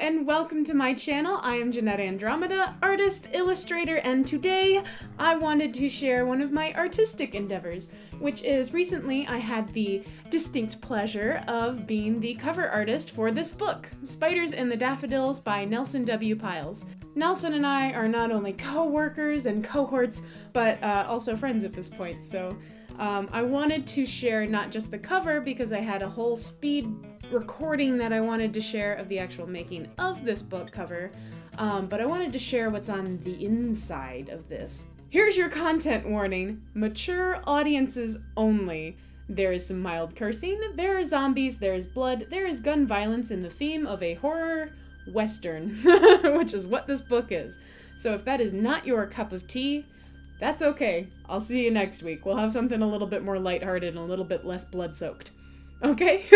and welcome to my channel. I am Jeanette Andromeda, artist, illustrator, and today I wanted to share one of my artistic endeavors, which is recently I had the distinct pleasure of being the cover artist for this book, Spiders and the Daffodils by Nelson W. Pyles. Nelson and I are not only co-workers and cohorts, but also friends at this point, so I wanted to share not just the cover because I had a whole speed recording that I wanted to share of the actual making of this book cover, but I wanted to share what's on the inside of this. Here's your content warning: mature audiences only. There is some mild cursing, there are zombies, there is blood, there is gun violence in the theme of a horror western, which is what this book is. So if that is not your cup of tea, that's okay. I'll see you next week. We'll have something a little bit more lighthearted and a little bit less blood-soaked. Okay?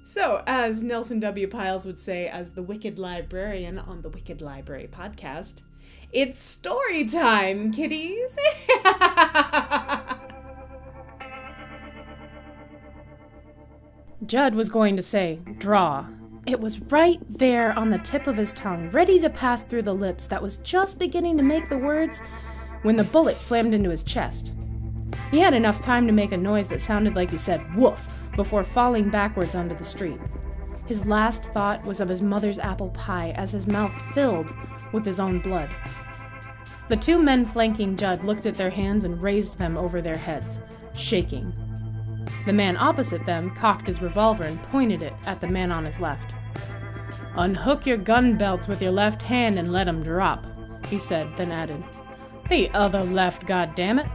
So, as Nelson W. Pyles would say as the Wicked Librarian on the Wicked Library podcast, it's story time, kiddies! Judd was going to say, draw. It was right there on the tip of his tongue, ready to pass through the lips that was just beginning to make the words when the bullet slammed into his chest. He had enough time to make a noise that sounded like he said woof before falling backwards onto the street. His last thought was of his mother's apple pie as his mouth filled with his own blood. The two men flanking Judd looked at their hands and raised them over their heads, shaking. The man opposite them cocked his revolver and pointed it at the man on his left. "Unhook your gun belts with your left hand and let 'em drop," he said, then added, "The other left, goddammit."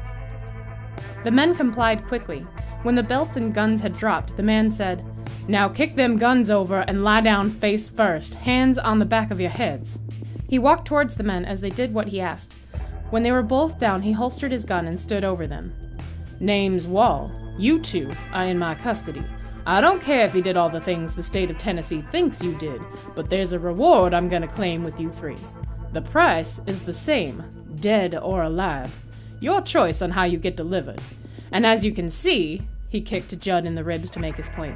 The men complied quickly. When the belts and guns had dropped, the man said, "Now kick them guns over and lie down face first, hands on the back of your heads." He walked towards the men as they did what he asked. When they were both down, he holstered his gun and stood over them. "Name's Wall. You two are in my custody. I don't care if you did all the things the state of Tennessee thinks you did, but there's a reward I'm gonna claim with you three. The price is the same, dead or alive. Your choice on how you get delivered. And as you can see," he kicked Judd in the ribs to make his point,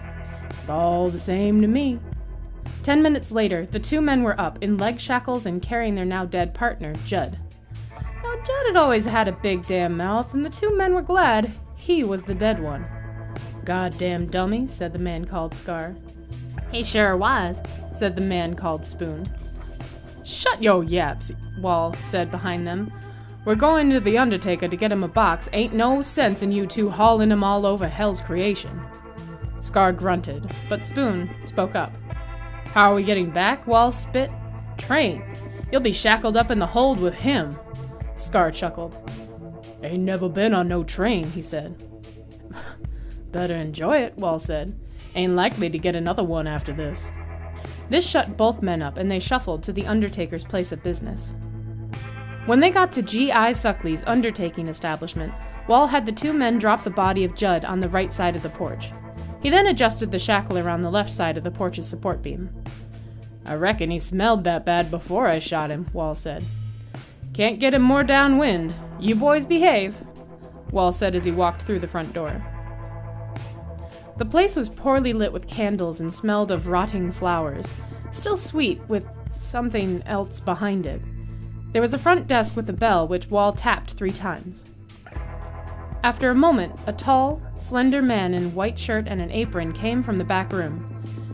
"it's all the same to me." 10 minutes later, the two men were up, in leg shackles and carrying their now dead partner, Judd. Now, Judd had always had a big damn mouth, and the two men were glad he was the dead one. "Goddamn dummy," said the man called Scar. "He sure was," said the man called Spoon. "Shut yo' yaps," Wall said behind them. "We're going to the Undertaker to get him a box. Ain't no sense in you two hauling him all over hell's creation." Scar grunted, but Spoon spoke up. "How are we getting back?" Wall spit. "Train. You'll be shackled up in the hold with him." Scar chuckled. "Ain't never been on no train," he said. "Better enjoy it," Wall said. "Ain't likely to get another one after this." This shut both men up, and they shuffled to the Undertaker's place of business. When they got to G.I. Suckley's undertaking establishment, Wall had the two men drop the body of Judd on the right side of the porch. He then adjusted the shackle around the left side of the porch's support beam. "I reckon he smelled that bad before I shot him," Wall said. "Can't get him more downwind. You boys behave," Wall said as he walked through the front door. The place was poorly lit with candles and smelled of rotting flowers, still sweet with something else behind it. There was a front desk with a bell, which Wall tapped 3 times. After a moment, a tall, slender man in a white shirt and an apron came from the back room.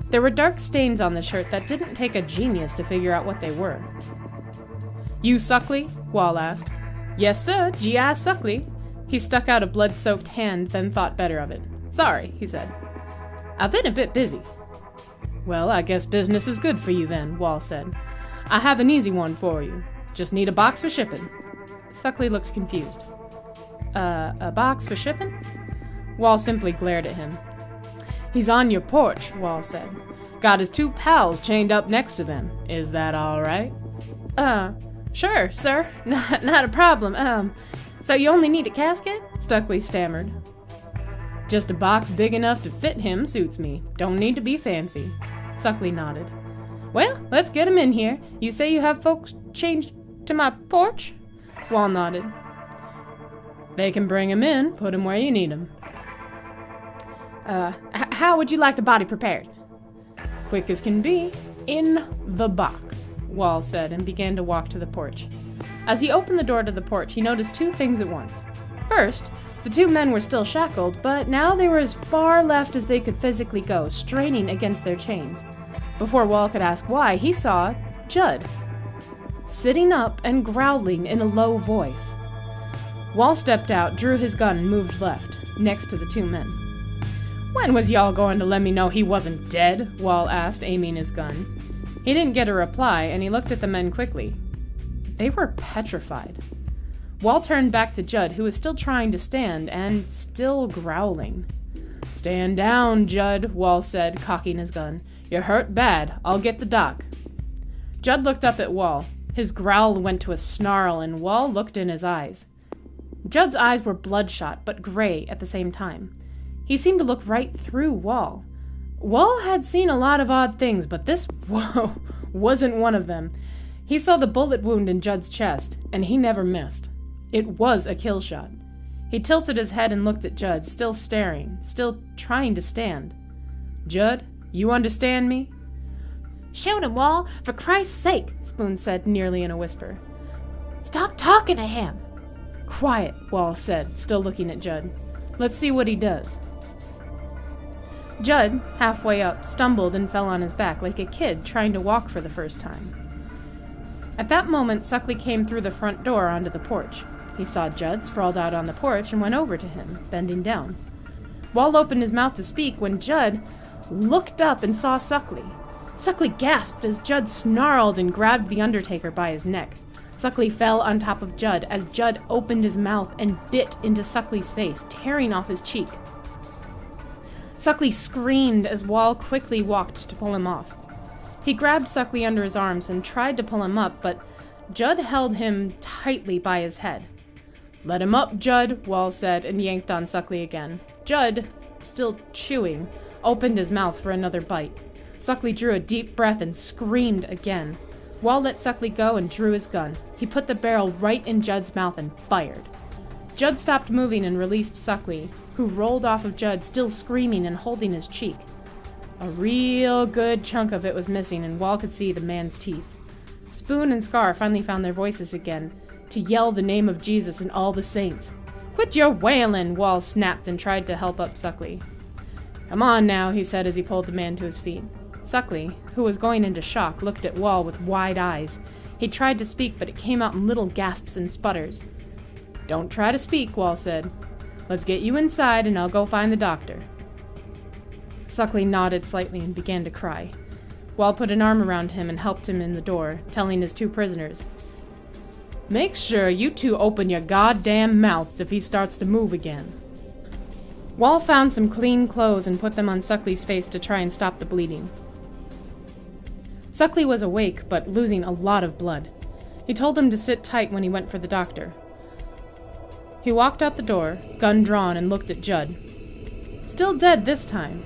There were dark stains on the shirt that didn't take a genius to figure out what they were. "You Suckley?" Wall asked. "Yes, sir, G.I. Suckley." He stuck out a blood-soaked hand, then thought better of it. "Sorry," he said. "I've been a bit busy." "Well, I guess business is good for you then," Wall said. "I have an easy one for you. Just need a box for shipping." Suckley looked confused. A box for shipping?" Wall simply glared at him. "He's on your porch," Wall said. "Got his 2 pals chained up next to them. Is that all right?" Sure, sir. Not a problem. So you only need a casket?" Suckley stammered. "Just a box big enough to fit him suits me. Don't need to be fancy." Suckley nodded. "Well, let's get him in here. You say you have folks chained to my porch?" Wall nodded. "They can bring him in. Put him where you need him." How would you like the body prepared?" "Quick as can be." "In the box," Wall said, and began to walk to the porch. As he opened the door to the porch, he noticed two things at once. First, the two men were still shackled, but now they were as far left as they could physically go, straining against their chains. Before Wall could ask why, he saw Judd, sitting up and growling in a low voice. Wall stepped out, drew his gun, and moved left, next to the two men. "When was y'all going to let me know he wasn't dead?" Wall asked, aiming his gun. He didn't get a reply, and he looked at the men quickly. They were petrified. Wall turned back to Judd, who was still trying to stand, and still growling. "Stand down, Judd," Wall said, cocking his gun. "You're hurt bad. I'll get the doc." Judd looked up at Wall. His growl went to a snarl, and Wall looked in his eyes. Judd's eyes were bloodshot, but gray at the same time. He seemed to look right through Wall. Wall had seen a lot of odd things, but this, wasn't one of them. He saw the bullet wound in Judd's chest, and he never missed. It was a kill shot. He tilted his head and looked at Judd, still staring, still trying to stand. "Judd, you understand me?" "Shoot him, Wall, for Christ's sake," Spoon said nearly in a whisper. "Stop talking to him." "Quiet," Wall said, still looking at Judd. "Let's see what he does." Judd, halfway up, stumbled and fell on his back like a kid trying to walk for the first time. At that moment, Suckley came through the front door onto the porch. He saw Judd sprawled out on the porch and went over to him, bending down. Wall opened his mouth to speak when Judd looked up and saw Suckley. Suckley gasped as Judd snarled and grabbed the Undertaker by his neck. Suckley fell on top of Judd as Judd opened his mouth and bit into Suckley's face, tearing off his cheek. Suckley screamed as Wall quickly walked to pull him off. He grabbed Suckley under his arms and tried to pull him up, but Judd held him tightly by his head. "Let him up, Judd," Wall said, and yanked on Suckley again. Judd, still chewing, opened his mouth for another bite. Suckley drew a deep breath and screamed again. Wall let Suckley go and drew his gun. He put the barrel right in Judd's mouth and fired. Judd stopped moving and released Suckley, who rolled off of Judd, still screaming and holding his cheek. A real good chunk of it was missing, and Wall could see the man's teeth. Spoon and Scar finally found their voices again, to yell the name of Jesus and all the saints. "Quit your wailin'!" Wall snapped and tried to help up Suckley. "Come on now," he said as he pulled the man to his feet. Suckley, who was going into shock, looked at Wall with wide eyes. He tried to speak, but it came out in little gasps and sputters. "Don't try to speak," Wall said. "Let's get you inside, and I'll go find the doctor." Suckley nodded slightly and began to cry. Wall put an arm around him and helped him in the door, telling his two prisoners, "Make sure you two open your goddamn mouths if he starts to move again." Wall found some clean clothes and put them on Suckley's face to try and stop the bleeding. Suckley was awake, but losing a lot of blood. He told him to sit tight when he went for the doctor. He walked out the door, gun drawn, and looked at Judd. Still dead this time.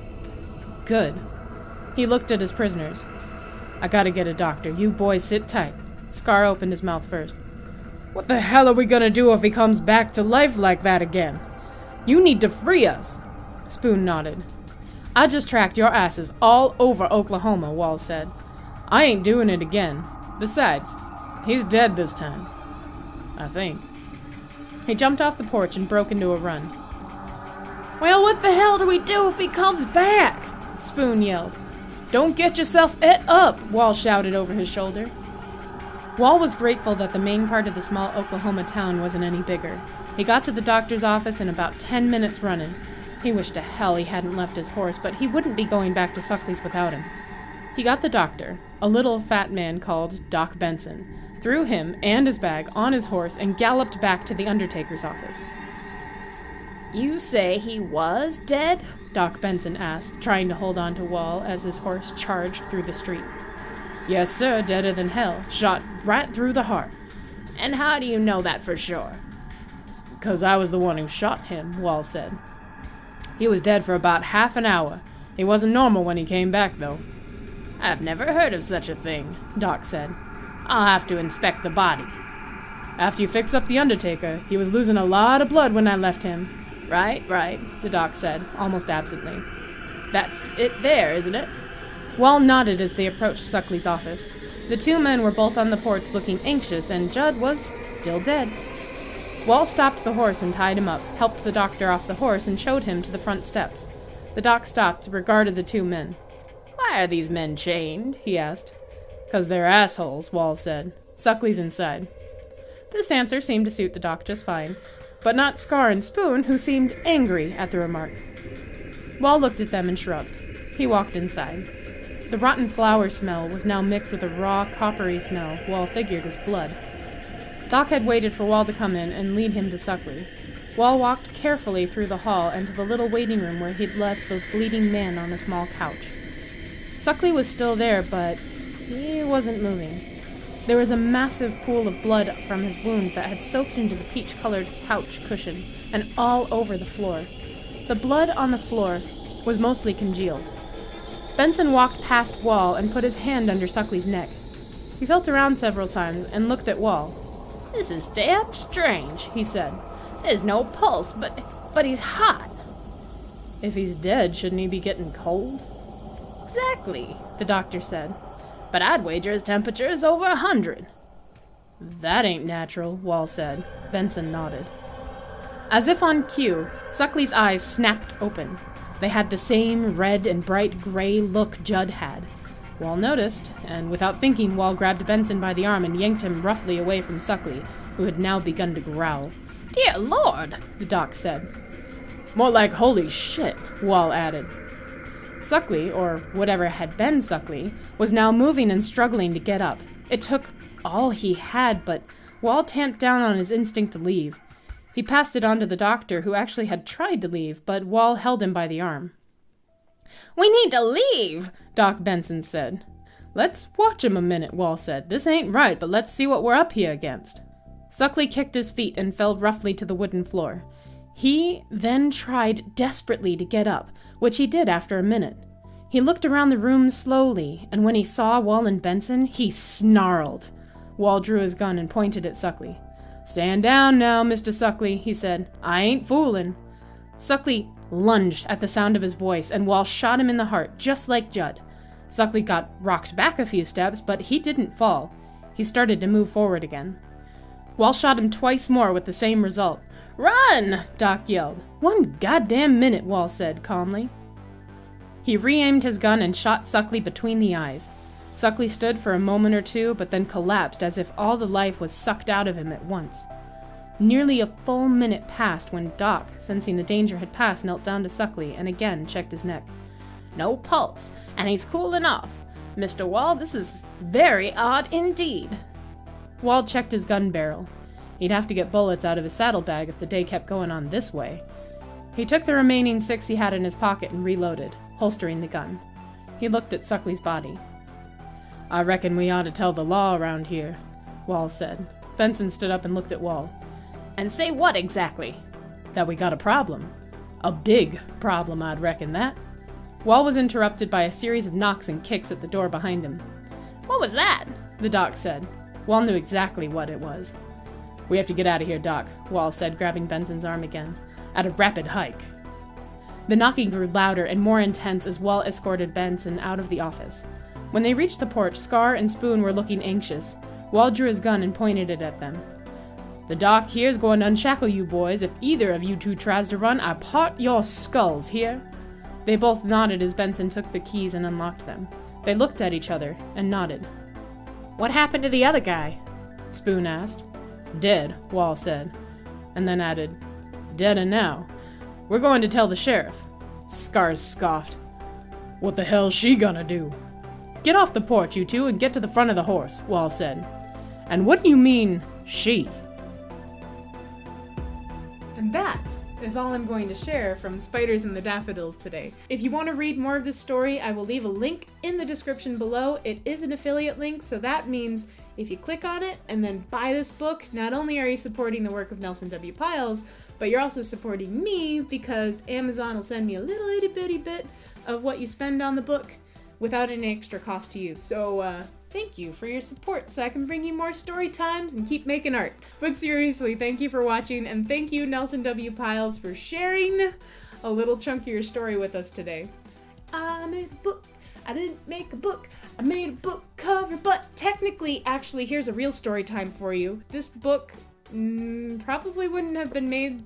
Good. He looked at his prisoners. "I gotta get a doctor. You boys sit tight." Scar opened his mouth first. "What the hell are we gonna do if he comes back to life like that again? You need to free us." Spoon nodded. "I just tracked your asses all over Oklahoma," Wall said. "I ain't doing it again. Besides, he's dead this time. I think." He jumped off the porch and broke into a run. "Well, what the hell do we do if he comes back?" Spoon yelled. "Don't get yourself et up," Wall shouted over his shoulder. Wall was grateful that the main part of the small Oklahoma town wasn't any bigger. He got to the doctor's office in about 10 minutes running. He wished to hell he hadn't left his horse, but he wouldn't be going back to Suckley's without him. He got the doctor, a little fat man called Doc Benson, threw him and his bag on his horse and galloped back to the Undertaker's office. "You say he was dead?" Doc Benson asked, trying to hold on to Wall as his horse charged through the street. "Yes, sir, deader than hell. Shot right through the heart." "And how do you know that for sure?" "'Cause I was the one who shot him," Wall said. "He was dead for about half an hour. He wasn't normal when he came back, though." "I've never heard of such a thing," Doc said. "I'll have to inspect the body." "After you fix up the Undertaker, he was losing a lot of blood when I left him." Right, the doc said, almost absently. "That's it there, isn't it?" Wall nodded as they approached Suckley's office. The two men were both on the porch looking anxious, and Judd was still dead. Wall stopped the horse and tied him up, helped the doctor off the horse, and showed him to the front steps. The doc stopped, regarded the two men. "Why are these men chained?" he asked. "'Cause they're assholes," Wall said. "Suckley's inside." This answer seemed to suit the doc just fine, but not Scar and Spoon, who seemed angry at the remark. Wall looked at them and shrugged. He walked inside. The rotten flower smell was now mixed with a raw, coppery smell Wall figured was blood. Doc had waited for Wall to come in and lead him to Suckley. Wall walked carefully through the hall and to the little waiting room where he'd left the bleeding man on a small couch. Suckley was still there, but he wasn't moving. There was a massive pool of blood from his wound that had soaked into the peach-colored couch cushion and all over the floor. The blood on the floor was mostly congealed. Benson walked past Wall and put his hand under Suckley's neck. He felt around several times and looked at Wall. "This is damn strange," he said. "There's no pulse, but he's hot." "If he's dead, shouldn't he be getting cold?" "Exactly," the doctor said. "But I'd wager his temperature is over 100. "That ain't natural," Wall said. Benson nodded. As if on cue, Suckley's eyes snapped open. They had the same red and bright gray look Judd had. Wall noticed, and without thinking, Wall grabbed Benson by the arm and yanked him roughly away from Suckley, who had now begun to growl. "Dear Lord," the doc said. "More like holy shit," Wall added. Suckley, or whatever had been Suckley, was now moving and struggling to get up. It took all he had, but Wall tamped down on his instinct to leave. He passed it on to the doctor, who actually had tried to leave, but Wall held him by the arm. "We need to leave," Doc Benson said. "Let's watch him a minute," Wall said. "This ain't right, but let's see what we're up here against." Suckley kicked his feet and fell roughly to the wooden floor. He then tried desperately to get up, which he did after a minute. He looked around the room slowly, and when he saw Wall and Benson, he snarled. Wall drew his gun and pointed at Suckley. "Stand down now, Mr. Suckley," he said. "I ain't fooling." Suckley lunged at the sound of his voice, and Wall shot him in the heart, just like Judd. Suckley got rocked back a few steps, but he didn't fall. He started to move forward again. Wall shot him twice more with the same result. "Run!" Doc yelled. "One goddamn minute," Wall said calmly. He re-aimed his gun and shot Suckley between the eyes. Suckley stood for a moment or two, but then collapsed as if all the life was sucked out of him at once. Nearly a full minute passed when Doc, sensing the danger had passed, knelt down to Suckley and again checked his neck. "No pulse, and he's cooling off. Mr. Wall, this is very odd indeed." Wall checked his gun barrel. He'd have to get bullets out of his saddlebag if the day kept going on this way. He took the remaining 6 he had in his pocket and reloaded, holstering the gun. He looked at Suckley's body. "I reckon we ought to tell the law around here," Wall said. Benson stood up and looked at Wall. "And say what exactly?" "That we got a problem. A big problem, I'd reckon that." Wall was interrupted by a series of knocks and kicks at the door behind him. "What was that?" the doc said. Wall knew exactly what it was. "We have to get out of here, Doc," Wall said, grabbing Benson's arm again. "At a rapid hike." The knocking grew louder and more intense as Wall escorted Benson out of the office. When they reached the porch, Scar and Spoon were looking anxious. Wall drew his gun and pointed it at them. "The doc here's going to unshackle you boys. If either of you two tries to run, I part your skulls, here?" They both nodded as Benson took the keys and unlocked them. They looked at each other and nodded. "What happened to the other guy?" Spoon asked. "Dead," Wall said, and then added, "Deader now. We're going to tell the sheriff." Scar scoffed. "What the hell's she gonna do?" "Get off the porch, you two, and get to the front of the horse," Wall said. "And what do you mean, she?" And that is all I'm going to share from Spiders and the Daffodils today. If you want to read more of this story, I will leave a link in the description below. It is an affiliate link, so that means if you click on it and then buy this book, not only are you supporting the work of Nelson W. Pyles, but you're also supporting me because Amazon will send me a little itty bitty bit of what you spend on the book without any extra cost to you. So thank you for your support so I can bring you more story times and keep making art. But seriously, thank you for watching, and thank you, Nelson W. Pyles, for sharing a little chunk of your story with us today. I'm a book. I didn't make a book. I made a book cover, but technically, actually, here's a real story time for you. This book probably wouldn't have been made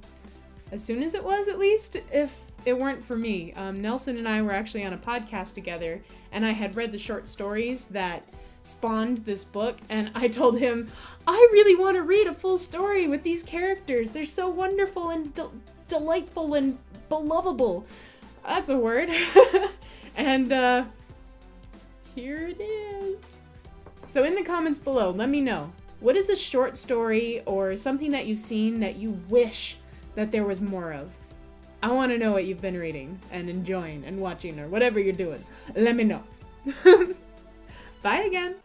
as soon as it was, at least, if it weren't for me. Nelson and I were actually on a podcast together, and I had read the short stories that spawned this book, and I told him, I really want to read a full story with these characters. They're so wonderful and delightful and belovable. That's a word. And here it is. So in the comments below, let me know, what is a short story or something that you've seen that you wish that there was more of? I want to know what you've been reading and enjoying and watching or whatever you're doing. Let me know. Bye again.